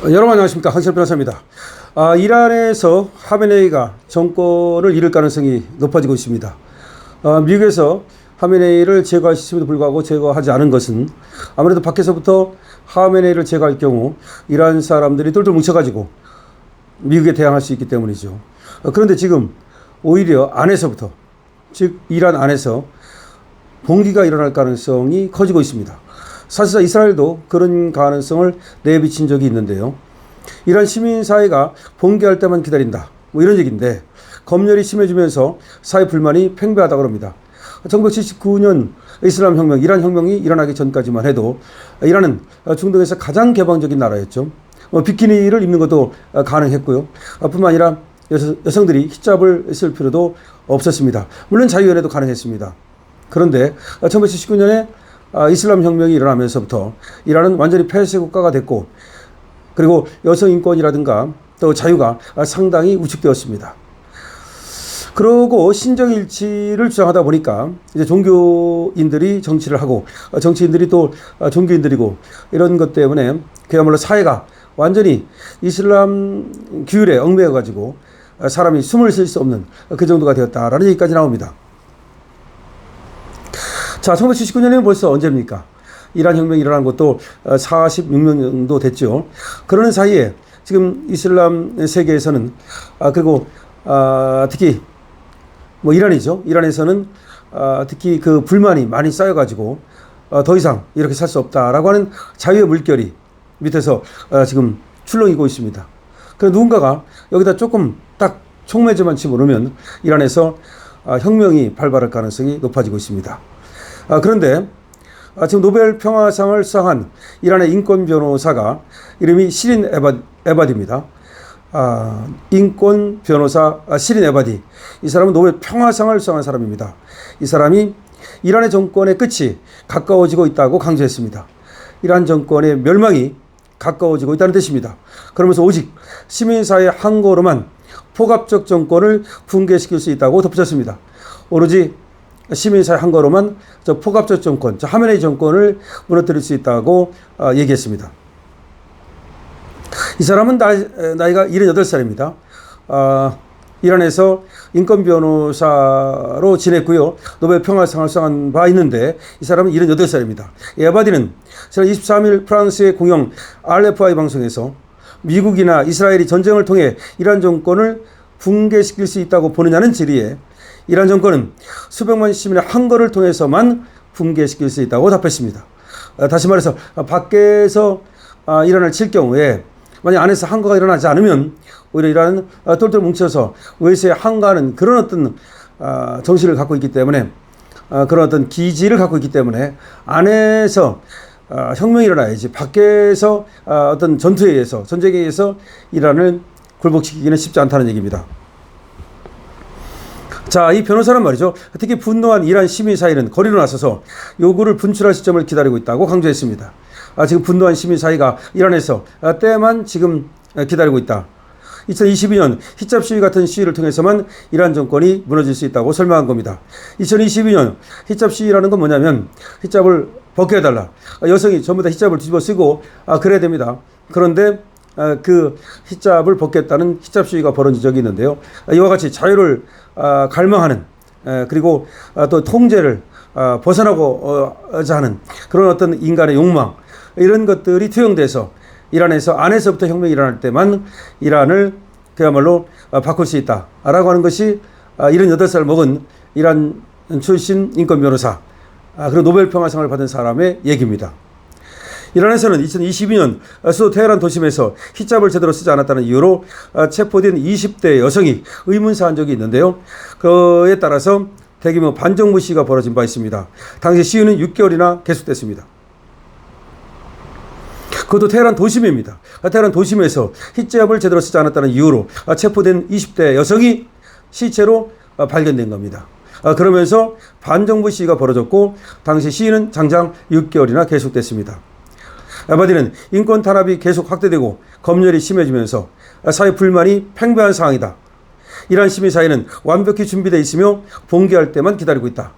여러분 안녕하십니까, 황철 변호사입니다. 이란에서 하메네이가 정권을 잃을 가능성이 높아지고 있습니다. 미국에서 하메네이를 제거할 수 있음에도 불구하고 제거하지 않은 것은 아무래도 밖에서부터 하메네이를 제거할 경우 이란 사람들이 똘똘 뭉쳐가지고 미국에 대항할 수 있기 때문이죠. 그런데 지금 오히려 안에서부터, 즉 이란 안에서 봉기가 일어날 가능성이 커지고 있습니다. 사실상 이스라엘도 그런 가능성을 내비친 적이 있는데요. 이란 시민사회가 봉기할 때만 기다린다, 이런 얘기인데, 검열이 심해지면서 사회 불만이 팽배하다고 합니다. 1979년 이슬람 혁명, 이란 혁명이 일어나기 전까지만 해도 이란은 중동에서 가장 개방적인 나라였죠. 비키니를 입는 것도 가능했고요. 뿐만 아니라 여성들이 히잡을 쓸 필요도 없었습니다. 물론 자유연애도 가능했습니다. 그런데 1979년에 이슬람 혁명이 일어나면서부터 이란은 완전히 폐쇄 국가가 됐고, 그리고 여성 인권이라든가 또 자유가 상당히 위축되었습니다. 그러고 신정일치를 주장하다 보니까 이제 종교인들이 정치를 하고, 정치인들이 또 종교인들이고, 이런 것 때문에 그야말로 사회가 완전히 이슬람 규율에 얽매여 가지고 사람이 숨을 쉴 수 없는 그 정도가 되었다라는 얘기까지 나옵니다. 자, 1979년이면 벌써 언제입니까? 이란 혁명이 일어난 것도 46년 정도 됐죠. 그러는 사이에 지금 이슬람 세계에서는, 그리고 특히 이란이죠. 이란에서는 특히 그 불만이 많이 쌓여가지고 더 이상 이렇게 살 수 없다라고 하는 자유의 물결이 밑에서 지금 출렁이고 있습니다. 그래서 누군가가 여기다 조금 딱 촉매제만 집어넣으면 이란에서 혁명이 발발할 가능성이 높아지고 있습니다. 그런데 지금 노벨 평화상을 수상한 이란의 인권 변호사가 이름이 시린 에바디입니다. 인권 변호사 시린 에바디. 이 사람은 노벨 평화상을 수상한 사람입니다. 이 사람이 이란의 정권의 끝이 가까워지고 있다고 강조했습니다. 이란 정권의 멸망이 가까워지고 있다는 뜻입니다. 그러면서 오직 시민사회 한 거로만 포갑적 정권을 붕괴시킬 수 있다고 덧붙였습니다. 오로지 시민사회 한 거로만 저 포갑적 정권, 저 하메네이 정권을 무너뜨릴 수 있다고 얘기했습니다. 이 사람은 나이가 78살입니다. 이란에서 인권 변호사로 지냈고요. 노벨 평화상을 수상한 바 있는데 이 사람은 78살입니다. 에바디는 지난 23일 프랑스의 공영 RFI 방송에서 미국이나 이스라엘이 전쟁을 통해 이란 정권을 붕괴시킬 수 있다고 보느냐는 질의에 이란 정권은 수백만 시민의 항거를 통해서만 붕괴시킬 수 있다고 답했습니다. 다시 말해서 밖에서 이란을 칠 경우에 만약 안에서 항거가 일어나지 않으면 오히려 이란은 똘똘 뭉쳐서 외세에 항거하는 그런 어떤 정신을 갖고 있기 때문에, 그런 어떤 기지를 갖고 있기 때문에 안에서 혁명이 일어나야지 밖에서 어떤 전투에 의해서, 전쟁에 의해서 이란을 굴복시키기는 쉽지 않다는 얘기입니다. 자, 이 변호사는 말이죠. 특히 분노한 이란 시민 사회는 거리로 나서서 요구를 분출할 시점을 기다리고 있다고 강조했습니다. 지금 분노한 시민 사회가 이란에서 때만 지금 기다리고 있다. 2022년 히잡 시위 같은 시위를 통해서만 이란 정권이 무너질 수 있다고 설명한 겁니다. 2022년 히잡 시위라는 건 뭐냐면 히잡을 벗겨달라. 여성이 전부 다 히잡을 뒤집어 쓰고 그래야 됩니다. 그런데 그 히잡을 벗겠다는 히잡 시위가 벌어진 적이 있는데요. 이와 같이 자유를 갈망하는, 그리고 또 통제를 벗어나고자 하는 그런 어떤 인간의 욕망, 이런 것들이 투영돼서 이란에서 안에서부터 혁명이 일어날 때만 이란을 그야말로 바꿀 수 있다라고 하는 것이 78살 먹은 이란 출신 인권 변호사, 그리고 노벨 평화상을 받은 사람의 얘기입니다. 이란에서는 2022년 수도 테헤란 도심에서 히잡을 제대로 쓰지 않았다는 이유로 체포된 20대 여성이 의문사한 적이 있는데요. 그에 따라서 대규모 반정부 시위가 벌어진 바 있습니다. 당시 시위는 6개월이나 계속됐습니다. 그것도 테헤란 도심입니다. 테헤란 도심에서 히잡을 제대로 쓰지 않았다는 이유로 체포된 20대 여성이 시체로 발견된 겁니다. 그러면서 반정부 시위가 벌어졌고, 당시 시위는 장장 6개월이나 계속됐습니다. 에바디는 인권 탄압이 계속 확대되고 검열이 심해지면서 사회 불만이 팽배한 상황이다. 이란 시민사회는 완벽히 준비되어 있으며 봉기할 때만 기다리고 있다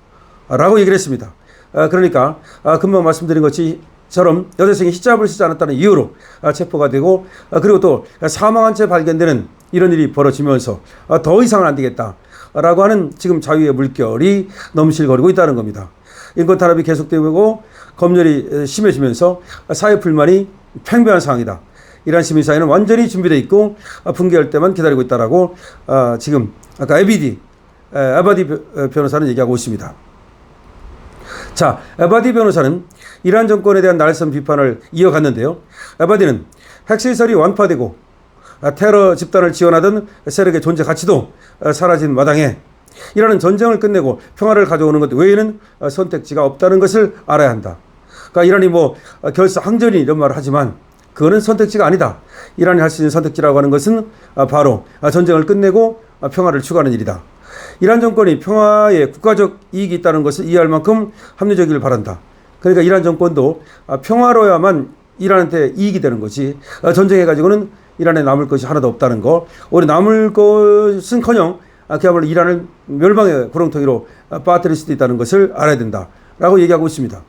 라고 얘기를 했습니다. 그러니까 금방 말씀드린 것이 처럼 여대생이 히잡을 쓰지 않았다는 이유로 체포가 되고 그리고 또 사망한 채 발견되는 이런 일이 벌어지면서 더 이상은 안 되겠다라고 하는 지금 자유의 물결이 넘실거리고 있다는 겁니다. 인권 탄압이 계속되고 검열이 심해지면서 사회 불만이 팽배한 상황이다. 이란 시민사회는 완전히 준비되어 있고 붕괴할 때만 기다리고 있다라고 지금 아까 에바디 변호사는 얘기하고 있습니다. 자, 에바디 변호사는 이란 정권에 대한 날선 비판을 이어갔는데요. 에바디는 핵시설이 완파되고 테러 집단을 지원하던 세력의 존재 가치도 사라진 마당에 이란은 전쟁을 끝내고 평화를 가져오는 것 외에는 선택지가 없다는 것을 알아야 한다. 그러니까 이란이 결사 항전이 이런 말을 하지만 그거는 선택지가 아니다. 이란이 할 수 있는 선택지라고 하는 것은 바로 전쟁을 끝내고 평화를 추구하는 일이다. 이란 정권이 평화에 국가적 이익이 있다는 것을 이해할 만큼 합리적이길 바란다. 그러니까 이란 정권도 평화로야만 이란한테 이익이 되는 거지 전쟁해가지고는 이란에 남을 것이 하나도 없다는 거. 오히려 남을 것은커녕 그야말로 이란을 멸망의 구렁텅이로 빠뜨릴 수도 있다는 것을 알아야 된다라고 얘기하고 있습니다.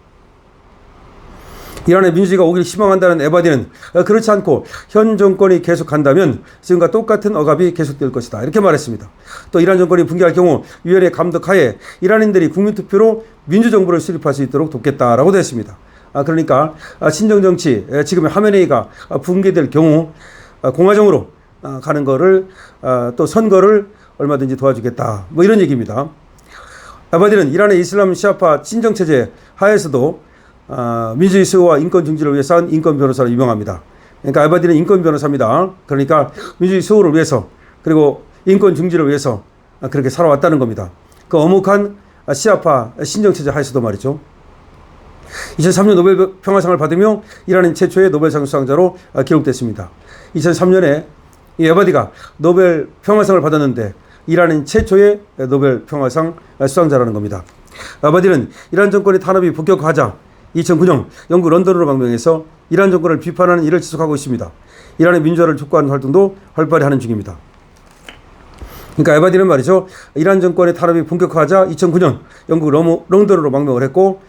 이란의 민주주의가 오길 희망한다는 에바디는 그렇지 않고 현 정권이 계속한다면 지금과 똑같은 억압이 계속될 것이다. 이렇게 말했습니다. 또 이란 정권이 붕괴할 경우 유엔의 감독하에 이란인들이 국민투표로 민주정부를 수립할 수 있도록 돕겠다라고 됐습니다. 그러니까 친정정치 지금의 하메네이가 붕괴될 경우 공화정으로 가는 거를 또 선거를 얼마든지 도와주겠다. 이런 얘기입니다. 에바디는 이란의 이슬람 시아파 친정체제 하에서도 민주주의 수호와 인권 중지를 위해 쌓은 인권 변호사로 유명합니다. 그러니까 에바디는 인권 변호사입니다. 그러니까 민주주의 수호를 위해서 그리고 인권 중지를 위해서 그렇게 살아왔다는 겁니다. 그 어묵한 시아파 신정체제 하에서도 말이죠. 2003년 노벨 평화상을 받으며 이란인 최초의 노벨상 수상자로 기록됐습니다. 2003년에 이 에바디가 노벨 평화상을 받았는데 이란인 최초의 노벨 평화상 수상자라는 겁니다. 에바디는 이란 정권의 탄압이 본격화하자 2009년 영국 런던으로 망명해서 이란 정권을 비판하는 일을 지속하고 있습니다. 이란의 민주화를 촉구하는 활동도 활발히 하는 중입니다. 그러니까 에바디는 말이죠. 이란 정권의 탄압이 본격화하자 2009년 영국 런던으로 망명을 했고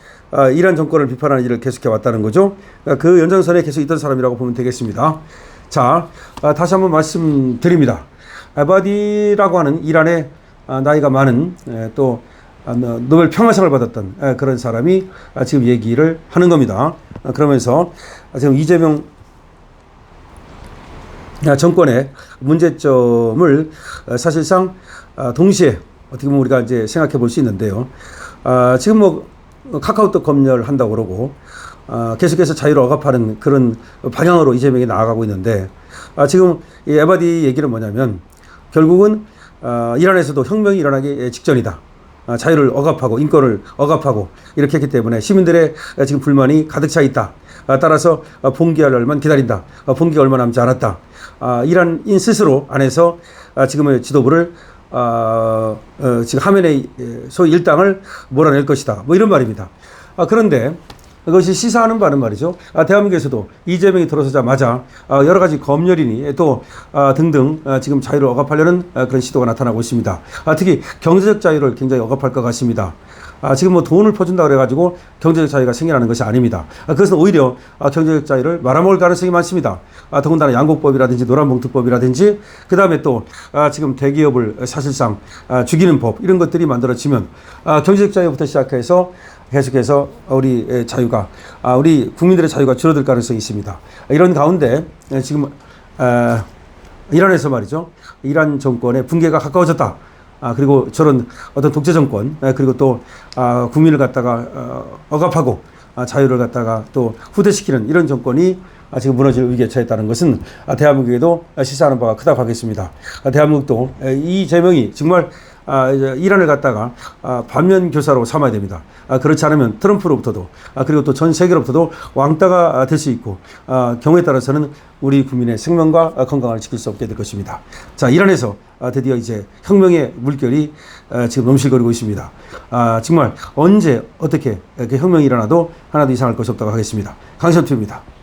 이란 정권을 비판하는 일을 계속해 왔다는 거죠. 그 연장선에 계속 있던 사람이라고 보면 되겠습니다. 자, 다시 한번 말씀드립니다. 에바디라고 하는 이란의 나이가 많은 또 노벨 평화상을 받았던 그런 사람이 지금 얘기를 하는 겁니다. 그러면서 지금 이재명 정권의 문제점을 사실상 동시에 어떻게 보면 우리가 이제 생각해 볼 수 있는데요. 지금 카카오톡 검열한다고 그러고 계속해서 자유를 억압하는 그런 방향으로 이재명이 나아가고 있는데 지금 이 에바디 얘기는 뭐냐면 결국은 이란에서도 혁명이 일어나기 직전이다. 자유를 억압하고 인권을 억압하고 이렇게 했기 때문에 시민들의 지금 불만이 가득 차 있다. 따라서 봉기할 날만 기다린다. 봉기가 얼마 남지 않았다. 이란인 스스로 안에서 지금의 지도부를 지금 하메네이 소위 일당을 몰아낼 것이다. 이런 말입니다. 그런데 그것이 시사하는 바는 말이죠. 대한민국에서도 이재명이 들어서자마자 여러 가지 검열이니 또 등등 지금 자유를 억압하려는 그런 시도가 나타나고 있습니다. 특히 경제적 자유를 굉장히 억압할 것 같습니다. 지금 돈을 퍼준다 그래가지고 경제적 자유가 생겨나는 것이 아닙니다. 그것은 오히려 경제적 자유를 말아먹을 가능성이 많습니다. 더군다나 양곡법이라든지 노란봉투법이라든지 그 다음에 또 지금 대기업을 사실상 죽이는 법 이런 것들이 만들어지면 경제적 자유부터 시작해서 계속해서 우리 자유가 우리 국민들의 자유가 줄어들 가능성이 있습니다. 이런 가운데 지금 이란에서 말이죠. 이란 정권의 붕괴가 가까워졌다. 그리고 저런 어떤 독재 정권 그리고 또 국민을 갖다가 억압하고 자유를 갖다가 또 후퇴시키는 이런 정권이 지금 무너질 위기에 처했다는 것은 대한민국에도 시사하는 바가 크다고 하겠습니다. 대한민국도 이 제명이 정말 이란을 갖다가 반면 교사로 삼아야 됩니다. 그렇지 않으면 트럼프로부터도 그리고 또 전 세계로부터도 왕따가 될 수 있고 경우에 따라서는 우리 국민의 생명과 건강을 지킬 수 없게 될 것입니다. 자, 이란에서 드디어 이제 혁명의 물결이 지금 넘실거리고 있습니다. 정말 언제 어떻게 혁명이 일어나도 하나도 이상할 것이 없다고 하겠습니다. 강선투입니다.